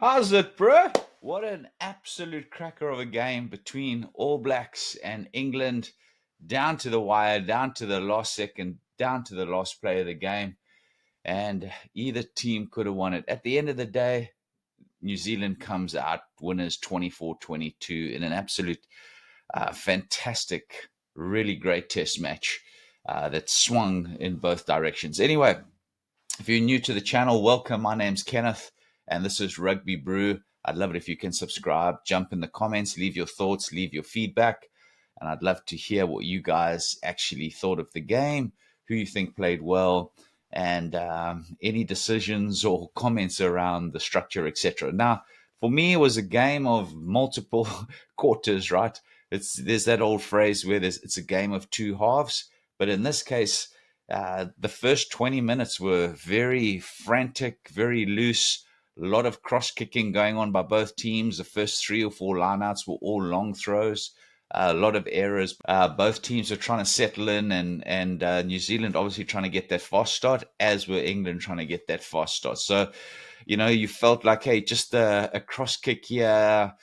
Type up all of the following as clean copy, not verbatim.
Howzit Bru? What an absolute cracker of a game between All Blacks and England, down to the wire, down to the last second, down to the last play of the game, and either team could have won it. At the end of the day, New Zealand comes out winners 24-22 in an absolute fantastic, really great test match that swung in both directions. Anyway, if you're new to the channel, welcome. My name's Kenneth, and this is Rugby Bru. I'd love it if you can subscribe, jump in the comments, leave your thoughts, leave your feedback, and I'd love to hear what you guys actually thought of the game, who you think played well, and any decisions or comments around the structure, etc. Now, for me, it was a game of multiple quarters, right? There's that old phrase where it's a game of two halves, but in this case, the first 20 minutes were very frantic, very loose, a lot of cross kicking going on by both teams. The first 3 or 4 lineouts were all long throws, a lot of errors. Both teams are trying to settle in, and New Zealand obviously trying to get that fast start, as were England trying to get that fast start. So, you felt like, hey, just a cross kick here,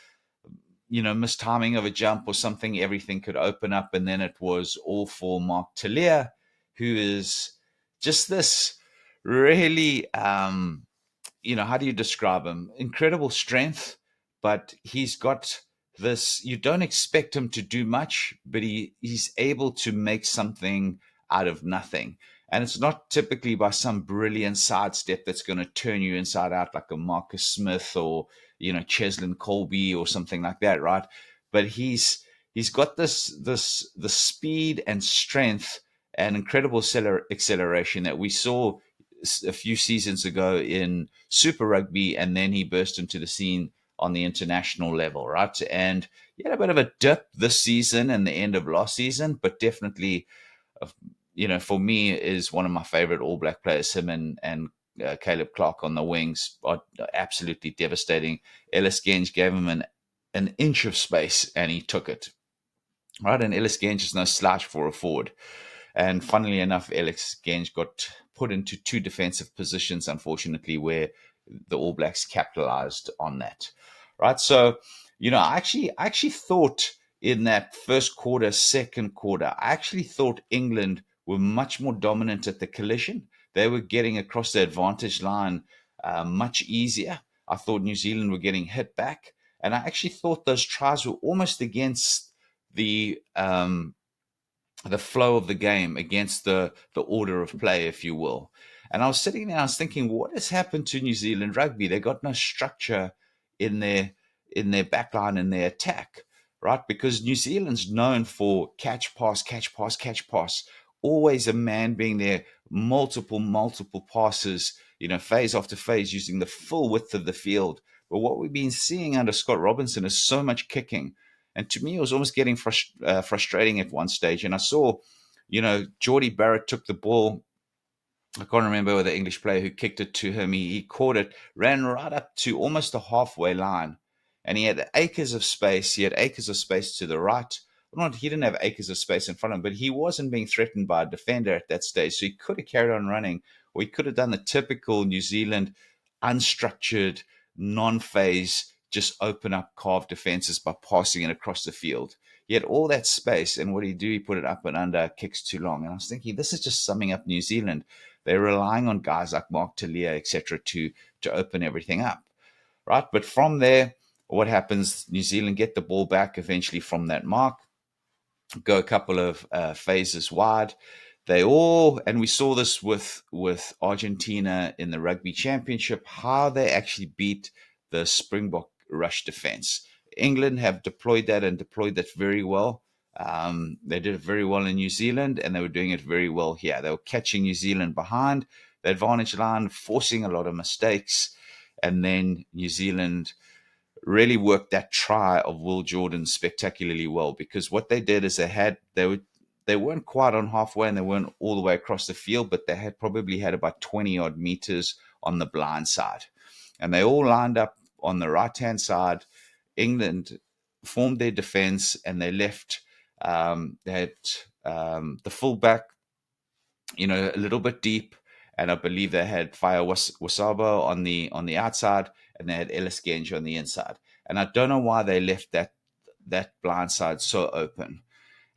mistiming of a jump or something, everything could open up. And then it was all for Mark Talia, who is just this really, how do you describe him? Incredible strength, but he's got this, you don't expect him to do much, but he's able to make something out of nothing. And it's not typically by some brilliant sidestep that's going to turn you inside out like a Marcus Smith or, Cheslin Colby or something like that, right? But he's got the speed and strength and incredible acceleration that we saw a few seasons ago in Super Rugby, and then he burst into the scene on the international level, right? And he had a bit of a dip this season and the end of last season, but definitely, for me, is one of my favorite All Black players. Him and Caleb Clark on the wings are absolutely devastating. Ellis Genge gave him an inch of space and he took it, right? And Ellis Genge is no slouch for a forward. And funnily enough, Ellis Genge got put into 2 defensive positions, unfortunately, where the All Blacks capitalized on that, right? So, I actually thought in that first quarter, second quarter, I actually thought England were much more dominant at the collision. They were getting across the advantage line much easier. I thought New Zealand were getting hit back, and I actually thought those tries were almost against the flow of the game, against the order of play, if you will. And I was sitting there, I was thinking, what has happened to New Zealand rugby? They got no structure in their backline, in their attack, right? Because New Zealand's known for catch, pass, catch, pass, catch, pass. Always a man being there, multiple passes, phase after phase, using the full width of the field. But what we've been seeing under Scott Robinson is so much kicking. And to me, it was almost getting frustrating at one stage. And I saw, Geordie Barrett took the ball. I can't remember the English player who kicked it to him. He caught it, ran right up to almost the halfway line. And he had acres of space. He had acres of space to the right. Well, he didn't have acres of space in front of him, but he wasn't being threatened by a defender at that stage. So he could have carried on running, or he could have done the typical New Zealand unstructured, non-phase, just open up carved defenses by passing it across the field. He had all that space, and what did he do? He put it up and under, kicks too long. And I was thinking, this is just summing up New Zealand. They're relying on guys like Mark Talia, etc., to open everything up, right? But from there, what happens? New Zealand get the ball back eventually from that mark, go a couple of phases wide. And we saw this with Argentina in the Rugby Championship, how they actually beat the Springbok rush defense. England have deployed that very well. They did it very well in New Zealand, and they were doing it very well here. They were catching New Zealand behind the advantage line, forcing a lot of mistakes, and then New Zealand really worked that try of Will Jordan spectacularly well, because what they did is they weren't quite on halfway and they weren't all the way across the field, but they had probably had about 20 odd meters on the blind side, and they all lined up on the right hand side. England formed their defense, and they left. They had the fullback, a little bit deep, and I believe they had Fire Wasaba on the outside, and they had Ellis Genge on the inside. And I don't know why they left that blind side so open.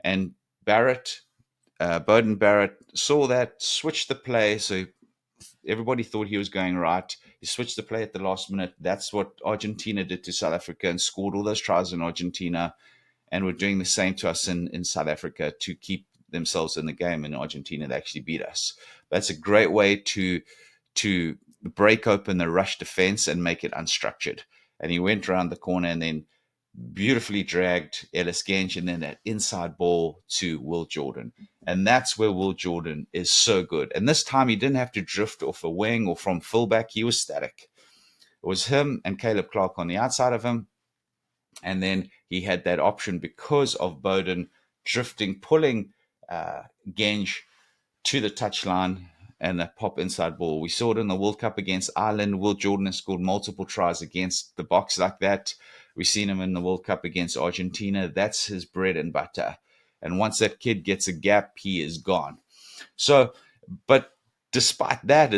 And Bowden Barrett saw that, switched the play. So everybody thought he was going right. He switched the play at the last minute. That's what Argentina did to South Africa and scored all those tries in Argentina, and were doing the same to us in South Africa to keep themselves in the game. In Argentina, they actually beat us. That's a great way to break open the rush defense and make it unstructured. And he went around the corner and then beautifully dragged Ellis Genge, and then that inside ball to Will Jordan. And that's where Will Jordan is so good. And this time he didn't have to drift off a wing or from fullback. He was static. It was him and Caleb Clark on the outside of him. And then he had that option because of Bowden drifting, pulling Genge to the touchline and a pop inside ball. We saw it in the World Cup against Ireland. Will Jordan has scored multiple tries against the box like that. We've seen him in the World Cup against Argentina. That's his bread and butter. And once that kid gets a gap, he is gone. So, but despite that,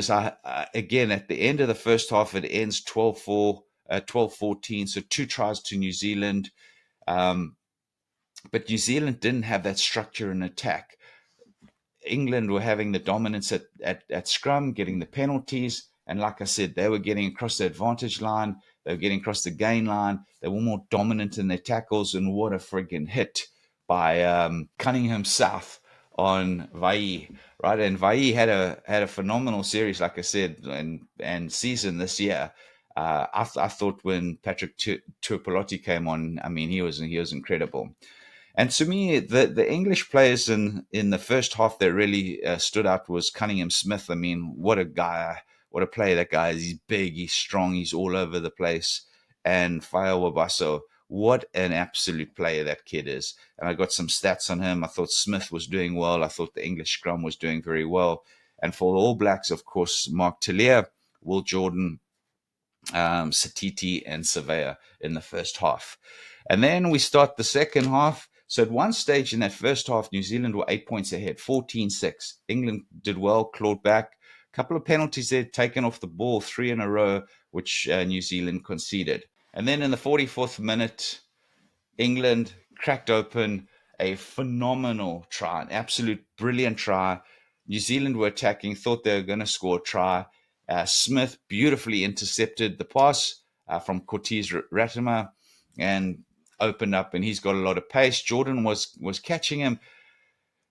again, at the end of the first half, it ends 12-4, 12-14. So 2 tries to New Zealand. But New Zealand didn't have that structure in attack. England were having the dominance at scrum, getting the penalties. And like I said, they were getting across the advantage line. They were getting across the gain line. They were more dominant in their tackles. And what a friggin' hit by Cunningham South on Vai, right? And Vai had a phenomenal series, like I said, and season this year. I thought when Patrick Tuipulotu came on, I mean, he was incredible. And to me, the English players in the first half that really stood out was Cunningham Smith. I mean, what a guy, what a player that guy is. He's big, he's strong, he's all over the place. And Faya Wabaso, what an absolute player that kid is. And I got some stats on him. I thought Smith was doing well. I thought the English scrum was doing very well. And for the All Blacks, of course, Mark Telea, Will Jordan, Satiti, and Surveyor in the first half. And then we start the second half. So at one stage in that first half, New Zealand were 8 points ahead, 14-6. England did well, clawed back. A couple of penalties there taken off the ball, 3 in a row, which New Zealand conceded. And then in the 44th minute, England cracked open a phenomenal try, an absolute brilliant try. New Zealand were attacking, thought they were going to score a try. Smith beautifully intercepted the pass from Cortez Ratimer and opened up, and he's got a lot of pace. Jordan was catching him,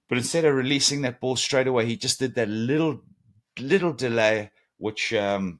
but instead of releasing that ball straight away, he just did that little delay, which I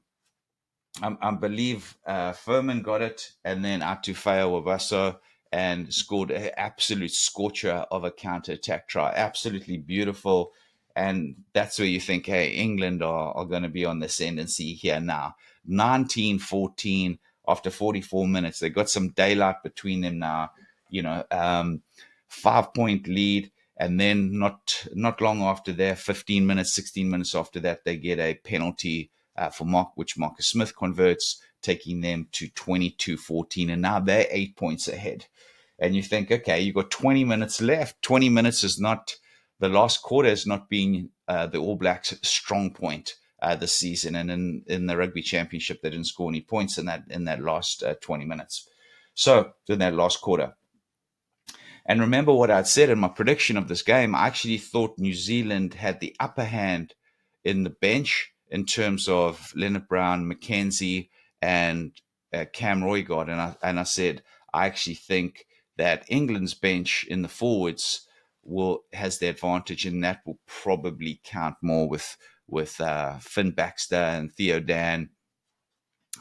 believe Furman got it, and then Atufeo Wabaso, and scored an absolute scorcher of a counter-attack try. Absolutely beautiful. And that's where you think, hey, England are going to be on the ascendancy here now. 19-14 after 44 minutes. They got some daylight between them now. 5-point lead. And then not long after that, 15 minutes, 16 minutes after that, they get a penalty which Marcus Smith converts, taking them to 22-14. And now they're 8 points ahead. And you think, okay, you've got 20 minutes left. 20 minutes is not, the last quarter has not been the All Blacks' strong point this season. And in the Rugby Championship, they didn't score any points in that last 20 minutes. So in that last quarter. And remember what I'd said in my prediction of this game. I actually thought New Zealand had the upper hand in the bench in terms of Leonard Brown, McKenzie, and Cam Roygard. And I said, I actually think that England's bench in the forwards has the advantage, and that will probably count more with Finn Baxter and Theo Dan,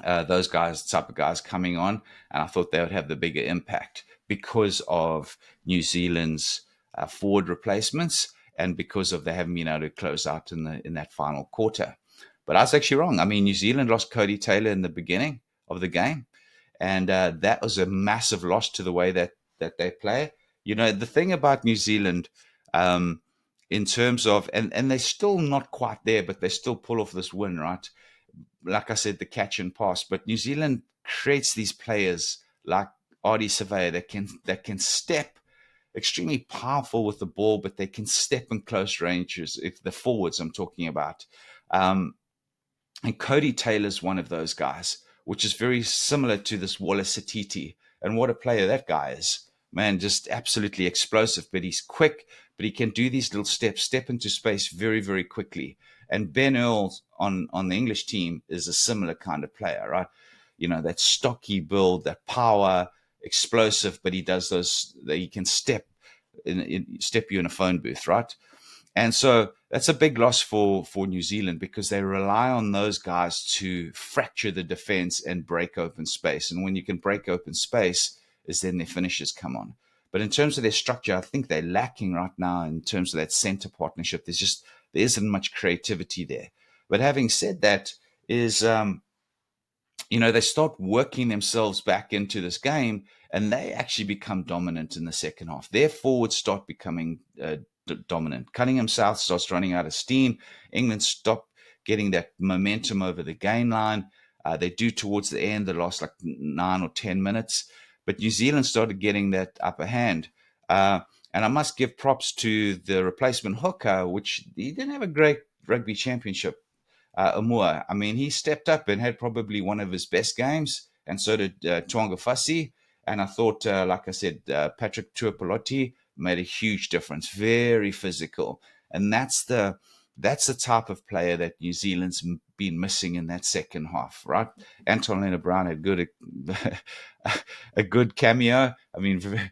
those type of guys coming on. And I thought they would have the bigger impact because of New Zealand's forward replacements and because of they haven't been able to close out in that final quarter. But I was actually wrong. I mean, New Zealand lost Cody Taylor in the beginning of the game, and that was a massive loss to the way that they play. The thing about New Zealand, in terms of, and they're still not quite there, but they still pull off this win, right? Like I said, the catch and pass. But New Zealand creates these players like Ardie Surveyor that can step, extremely powerful with the ball, but they can step in close ranges. If the forwards I'm talking about. And Cody Taylor's one of those guys. which is very similar to this Wallace Satiti. And what a player that guy is. Man, just absolutely explosive, but he's quick, but he can do these little steps, step into space very, very quickly. And Ben Earl on the English team is a similar kind of player, right? You know, that stocky build, that power, explosive, but he does those, that he can step you in a phone booth, right? And so that's a big loss for New Zealand, because they rely on those guys to fracture the defense and break open space. And when you can break open space, is then their finishes come on. But in terms of their structure, I think they're lacking right now in terms of that center partnership. There isn't much creativity there. But having said that, is they start working themselves back into this game, and they actually become dominant in the second half. Their forwards start becoming dominant. Cunningham South starts running out of steam. England stop getting that momentum over the gain line. They do towards the end, the last like 9 or 10 minutes. But New Zealand started getting that upper hand. And I must give props to the replacement hooker, which he didn't have a great rugby championship. Amua. I mean, he stepped up and had probably one of his best games, and so did Tuanga Fassi. And I thought, like I said, Patrick Tuipulotu made a huge difference. Very physical, and that's the type of player that New Zealand's been missing in that second half, right? Anton Lienert-Brown had a good cameo. I mean,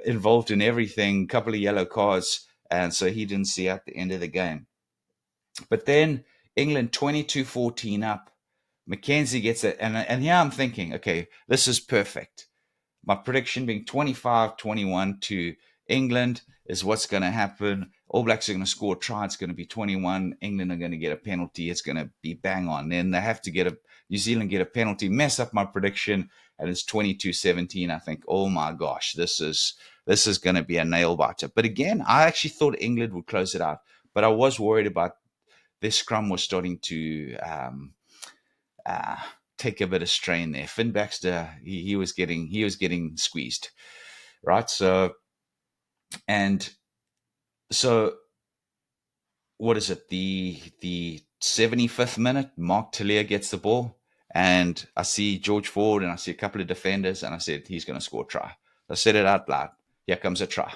involved in everything, couple of yellow cards, and so he didn't see out the end of the game. But then England 22-14 up. Mackenzie gets it. And here I'm thinking, okay, this is perfect. My prediction being 25-21 to England is what's going to happen. All Blacks are going to score a try. It's going to be 21. England are going to get a penalty. It's going to be bang on. Then they have to New Zealand get a penalty, mess up my prediction, and it's 22-17. I think, oh my gosh, this is going to be a nail biter. But again, I actually thought England would close it out. But I was worried about this scrum was starting to take a bit of strain there. Finn Baxter, he was getting squeezed, right? So what is it? The 75th minute, Mark Talia gets the ball, and I see George Ford, and I see a couple of defenders, and I said he's going to score a try. I said it out loud. Here comes a try,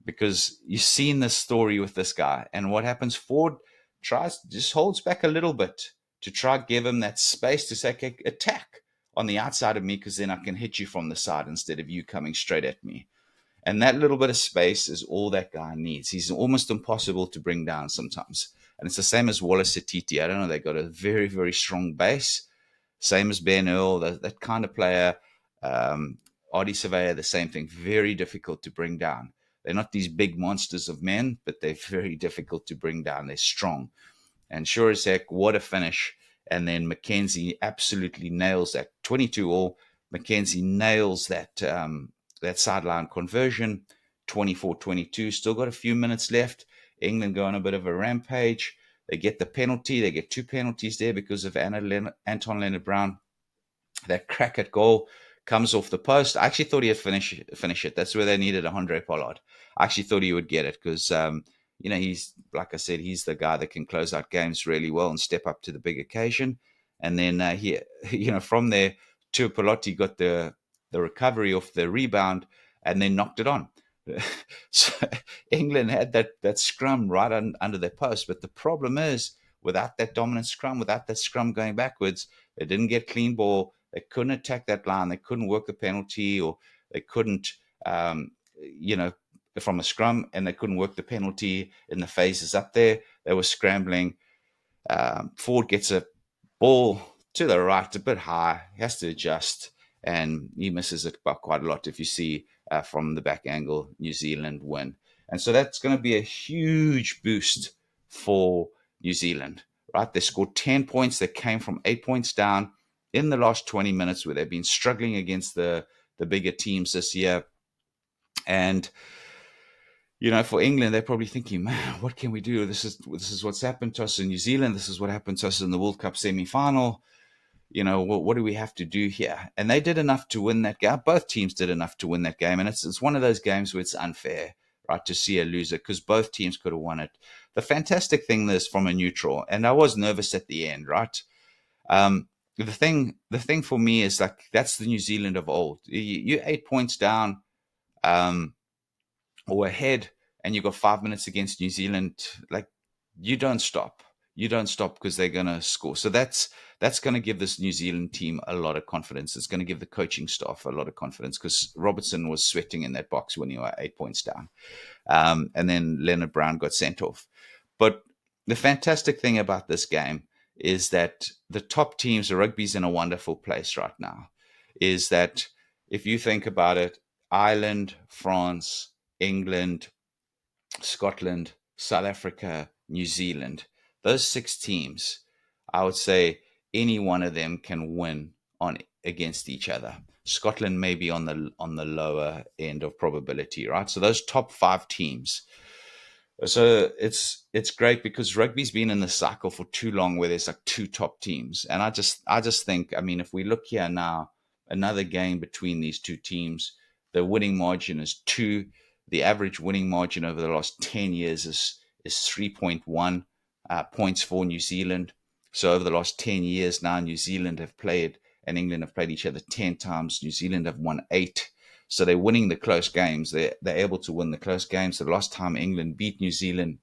because you've seen this story with this guy, and what happens? Ford just holds back a little bit to try to give him that space to say, okay, attack on the outside of me, because then I can hit you from the side instead of you coming straight at me. And that little bit of space is all that guy needs. He's almost impossible to bring down sometimes. And it's the same as Wallace Satiti. I don't know, they got a very, very strong base. Same as Ben Earl, that kind of player. Artie Surveyor, the same thing. Very difficult to bring down. They're not these big monsters of men, but they're very difficult to bring down. They're strong. And sure as heck, what a finish. And then Mackenzie absolutely nails that. 22-all. Mackenzie nails that sideline conversion. 24-22. Still got a few minutes left. England go on a bit of a rampage. They get the penalty. They get 2 penalties there because of Anton Lienert-Brown. That crack at goal comes off the post. I actually thought he'd finish it. That's where they needed a Andre Pollard. I actually thought he would get it because, he's, like I said, he's the guy that can close out games really well and step up to the big occasion. And then from there, Tuipulotu got the recovery off the rebound and then knocked it on. So England had that scrum right under their post. But the problem is, without that dominant scrum, without that scrum going backwards, they didn't get clean ball. They couldn't attack that line. They couldn't work the penalty, or they couldn't, from a scrum, and they couldn't work the penalty in the phases up there. They were scrambling. Ford gets a ball to the right, a bit high. He has to adjust, and he misses it by quite a lot. If you see from the back angle, New Zealand win. And so that's going to be a huge boost for New Zealand, right? They scored 10 points. They came from 8 points down in the last 20 minutes, where they've been struggling against the bigger teams this year. And, for England, they're probably thinking, man, what can we do? This is what's happened to us in New Zealand. This is what happened to us in the World Cup semi-final. What do we have to do here? And they did enough to win that game. Both teams did enough to win that game. And it's one of those games where it's unfair, right, to see a loser, because both teams could have won it. The fantastic thing is, from a neutral, and I was nervous at the end, right? the thing for me is like that's the New Zealand of old. You're 8 points down, um, or ahead, and you got 5 minutes against New Zealand. Like you don't stop. You don't stop because they're going to score. So that's going to give this New Zealand team a lot of confidence. It's going to give the coaching staff a lot of confidence because Robertson was sweating in that box when you were 8 points down. And then Leonard Brown got sent off. But the fantastic thing about this game is that the top teams, the rugby's in a wonderful place right now, is that if you think about it, Ireland, France, England, Scotland, South Africa, New Zealand, those six teams, I would say any one of them can win on against each other. Scotland may be on the lower end of probability, right? So those top five teams, so it's great because rugby's been in the cycle for too long where there's like two top teams. And I just think, I mean, if we look here now, another game between these two teams, the winning margin is 2. The average winning margin over the last 10 years is 3.1 points for New Zealand. So over the last 10 years now, New Zealand have played and England have played each other 10 times. New Zealand have won 8. So they're winning the close games. They're able to win the close games. The last time England beat New Zealand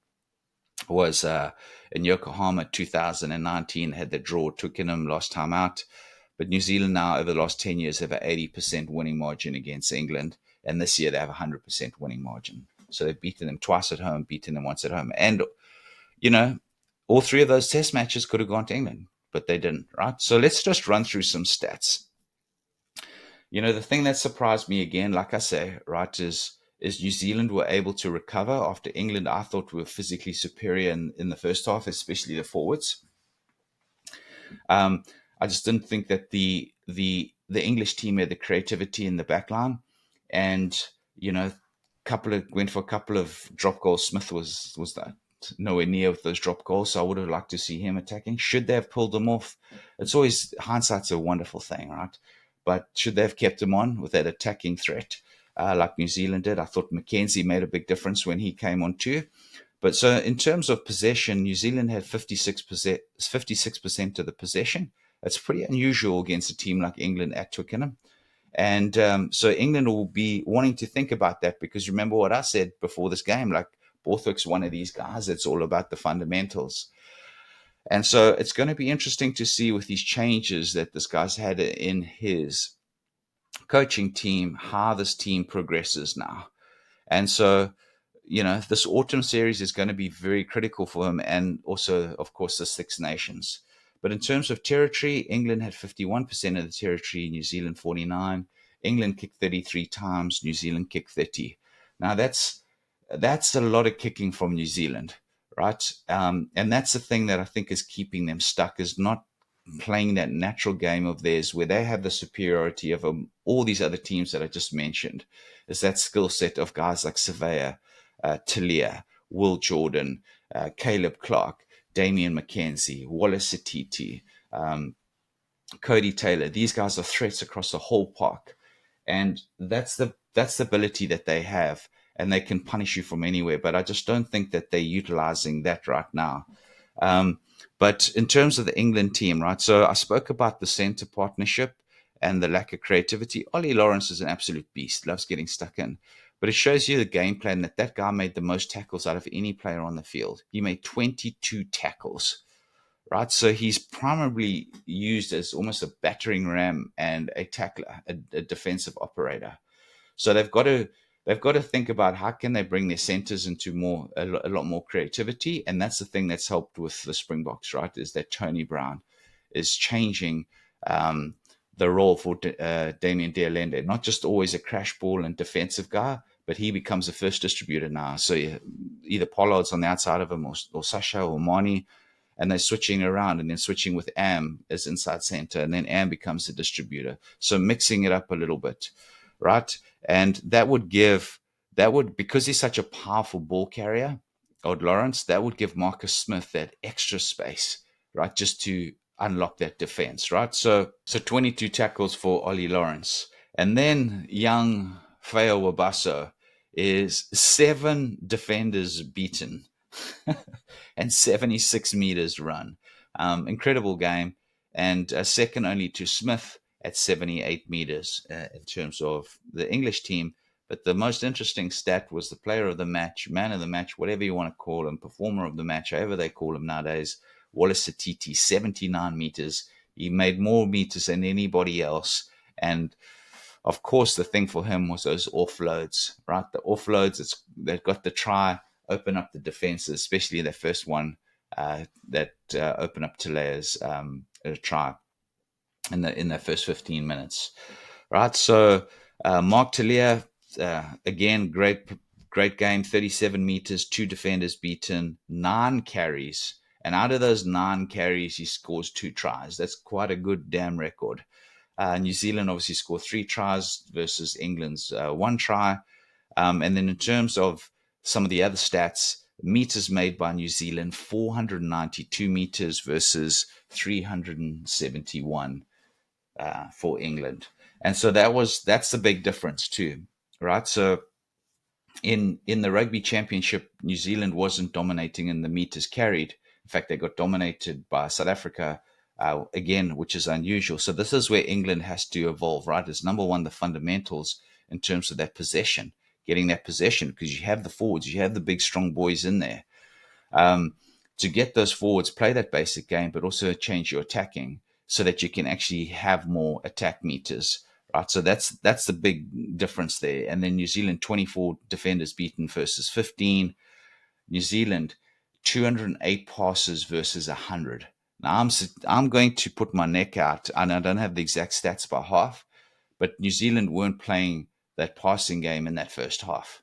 was in Yokohama 2019. Had the draw Twickenham last time out. But New Zealand now over the last 10 years have an 80% winning margin against England. And this year they have a 100% winning margin. So they've beaten them twice at home, beaten them once at home. And, you know, all three of those test matches could have gone to England, but they didn't, right? So let's just run through some stats. The thing that surprised me again, like I say, right, is New Zealand were able to recover after England, I thought, were physically superior in the first half, especially the forwards. I just didn't think that the English team had the creativity in the back line, and went for a couple of drop goals. Smith was that nowhere near with those drop goals, so I would have liked to see him attacking. Should they have pulled them off? It's always hindsight's a wonderful thing, right? But should they have kept him on with that attacking threat, like New Zealand did? I thought Mackenzie made a big difference when he came on too. But so in terms of possession, New Zealand had 56% of the possession. That's pretty unusual against a team like England at Twickenham. And so England will be wanting to think about that because remember what I said before this game, like Borthwick's one of these guys. It's all about the fundamentals. And so it's going to be interesting to see with these changes that this guy's had in his coaching team, how this team progresses now. And so, this autumn series is going to be very critical for him and also, of course, the Six Nations. But in terms of territory, England had 51% of the territory, New Zealand 49. England kicked 33 times, New Zealand kicked 30. Now that's a lot of kicking from New Zealand, right? And that's the thing that I think is keeping them stuck, is not playing that natural game of theirs where they have the superiority of all these other teams that I just mentioned. Is that skill set of guys like Surveyor, Talia, Will Jordan, Caleb Clark, Damian McKenzie, Wallace Satiti, Cody Taylor. These guys are threats across the whole park, and that's the ability that they have, and they can punish you from anywhere. But I just don't think that they're utilizing that right now. But in terms of the England team, right? So I spoke about the centre partnership and the lack of creativity. Ollie Lawrence is an absolute beast, loves getting stuck in. But it shows you the game plan that guy made the most tackles out of any player on the field. He made 22 tackles, right? So he's primarily used as almost a battering ram and a tackler, a defensive operator. So they've got to think about how can they bring their centers into a lot more creativity, and that's the thing that's helped with the Springboks, right? Is that Tony Brown is changing the role for Damien Dealende, not just always a crash ball and defensive guy, but he becomes a first distributor now. So either Pollard's on the outside of him or Sasha or Mani, and they're switching around and then switching with Am as inside center, and then Am becomes a distributor. So mixing it up a little bit, right? And because he's such a powerful ball carrier, Odd Lawrence, that would give Marcus Smith that extra space, right? Just to unlock that defense, right? So 22 tackles for Ollie Lawrence. And then young Feo Wabasso is 7 defenders beaten and 76 meters run. Incredible game. and second only to Smith at 78 meters in terms of the English team. But the most interesting stat was the player of the match, man of the match, whatever you want to call him, performer of the match, however they call him nowadays, Wallace Satiti, 79 meters. He made more meters than anybody else. And of course, the thing for him was those offloads, right? The offloads, they've got the try, open up the defenses, especially the first one that open up Talaya's try in the first 15 minutes, right? So Mark Talia, again, great game, 37 meters, two defenders beaten, 9 carries. And out of those 9 carries, he scores 2 tries. That's quite a good damn record. New Zealand obviously scored 3 tries versus England's 1 try. And then in terms of some of the other stats, meters made by New Zealand, 492 meters versus 371 for England. And so that's the big difference too, right? So in the rugby championship, New Zealand wasn't dominating in the meters carried. In fact, they got dominated by South Africa again, which is unusual. So this is where England has to evolve, right? It's number one, the fundamentals in terms of that possession, getting that possession, because you have the forwards, you have the big strong boys in there. To get those forwards, play that basic game, but also change your attacking so that you can actually have more attack meters, right? So that's the big difference there. And then New Zealand, 24 defenders beaten versus 15. New Zealand, 208 passes versus 100. Now I'm going to put my neck out, and I don't have the exact stats by half, but New Zealand weren't playing that passing game in that first half,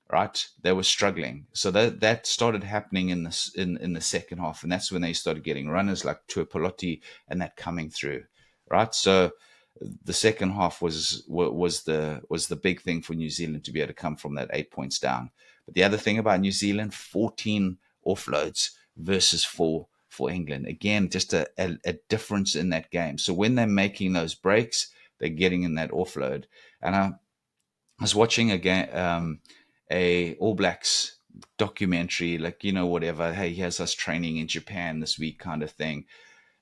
right? They were struggling. So that started happening in the second half, and that's when they started getting runners like Tuipolotti and that coming through, right? So the second half was the big thing for New Zealand to be able to come from that 8 points down. But the other thing about New Zealand, 14 offloads versus 4 for England. Again, just a difference in that game. So when they're making those breaks, they're getting in that offload. And I was watching a All Blacks documentary, like, whatever. Hey, here's us training in Japan this week kind of thing.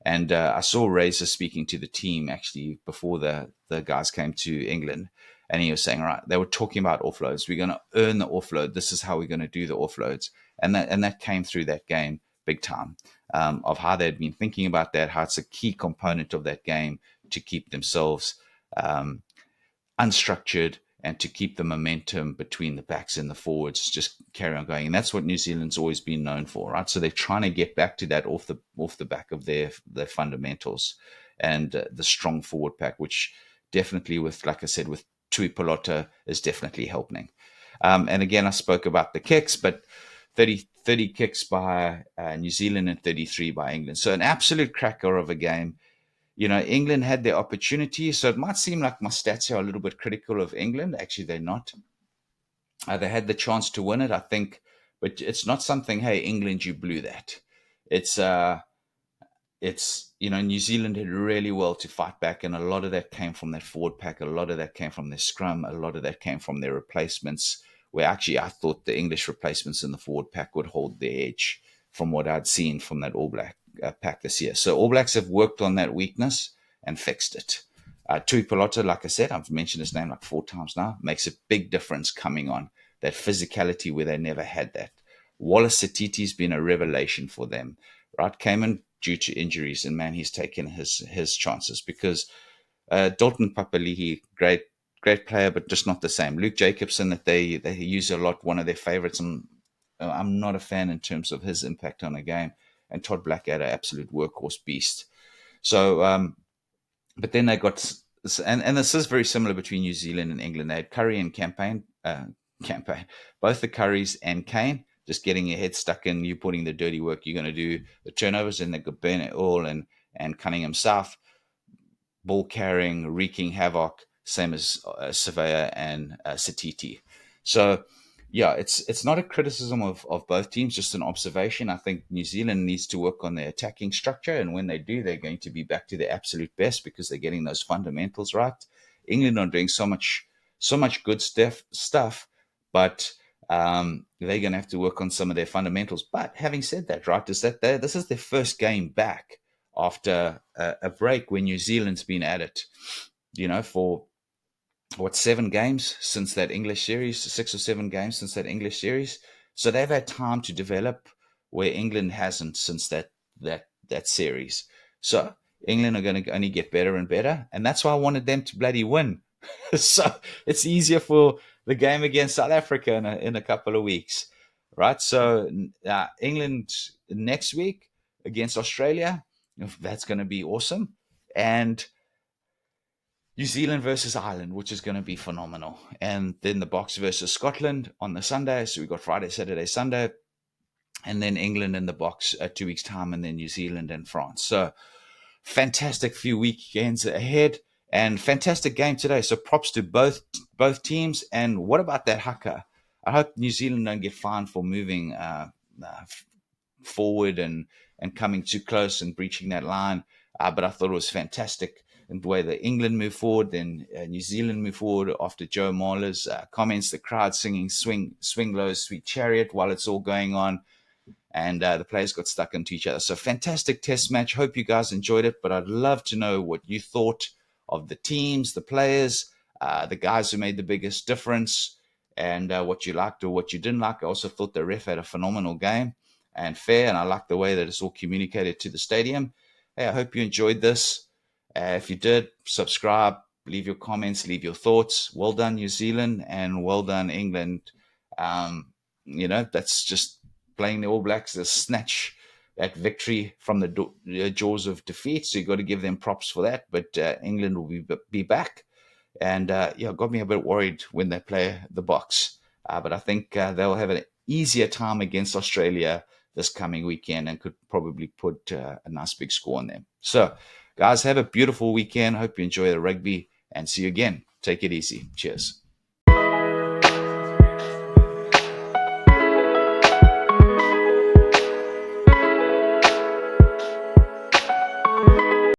And I saw Razor speaking to the team actually before the guys came to England. And he was saying, right, they were talking about offloads. We're going to earn the offload. This is how we're going to do the offloads. And that came through that game big time, of how they'd been thinking about that, how it's a key component of that game to keep themselves unstructured and to keep the momentum between the backs and the forwards just carry on going. And that's what New Zealand's always been known for, right? So they're trying to get back to that off the back of their fundamentals and the strong forward pack, which definitely like I said, with Tui Pelota is definitely helping. And again, I spoke about the kicks, but 30 kicks by New Zealand and 33 by England. So an absolute cracker of a game. England had their opportunity, so it might seem like my stats are a little bit critical of England. Actually, they're not. They had the chance to win it, I think, but it's not something, hey, England, you blew that. It's New Zealand did really well to fight back, and a lot of that came from their forward pack, a lot of that came from their scrum, a lot of that came from their replacements, where actually I thought the English replacements in the forward pack would hold the edge from what I'd seen from that All Black pack this year. So All Blacks have worked on that weakness and fixed it. Tui Pelota, like I said, I've mentioned his name like 4 times now, makes a big difference coming on. That physicality where they never had that. Wallace Satiti's been a revelation for them, right? Came in due to injuries, and man, he's taken his chances, because Dalton Papali'i, great player, but just not the same. Luke Jacobson, that they use a lot, one of their favorites, and I'm not a fan in terms of his impact on a game. And Todd Blackadder, absolute workhorse beast. So, but then they got, and this is very similar between New Zealand and England. They had Curry and Campaign, both the Currys and Kane, just getting your head stuck in, you putting the dirty work, you're going to do the turnovers, and they could burn it all. And Cunningham South, ball carrying, wreaking havoc, same as Surveyor and Satiti. So, yeah, it's not a criticism of both teams, just an observation. I think New Zealand needs to work on their attacking structure, and when they do, they're going to be back to their absolute best because they're getting those fundamentals right. England are doing so much good stuff, but they're going to have to work on some of their fundamentals. But having said that, right, is that this is their first game back after a break when New Zealand's been at it, for what, 7 games since that English series, 6 or 7 games since that English series. So they've had time to develop where England hasn't since that series. So England are going to only get better and better, and that's why I wanted them to bloody win. So it's easier for the game against South Africa in a couple of weeks, right? So England next week against Australia, that's going to be awesome, and New Zealand versus Ireland, which is going to be phenomenal. And then the Box versus Scotland on the Sunday. So we've got Friday, Saturday, Sunday. And then England in the Box 2 weeks' time, and then New Zealand and France. So fantastic few weekends ahead, and fantastic game today. So props to both teams. And what about that haka? I hope New Zealand don't get fined for moving forward and coming too close and breaching that line. But I thought it was fantastic in the way that England moved forward, then New Zealand moved forward after Joe Marler's comments, the crowd singing Swing Low, Sweet Chariot while it's all going on. And the players got stuck into each other. So fantastic test match. Hope you guys enjoyed it, but I'd love to know what you thought of the teams, the players, the guys who made the biggest difference, and what you liked or what you didn't like. I also thought the ref had a phenomenal game and fair, and I like the way that it's all communicated to the stadium. Hey, I hope you enjoyed this. If you did, subscribe, leave your comments, leave your thoughts. Well done, New Zealand, and well done, England. That's just playing the All Blacks to snatch that victory from the jaws of defeat. So you've got to give them props for that. But England will be back. And got me a bit worried when they play the Box. But I think they'll have an easier time against Australia this coming weekend and could probably put a nice big score on them. So, guys, have a beautiful weekend. Hope you enjoy the rugby, and see you again. Take it easy. Cheers.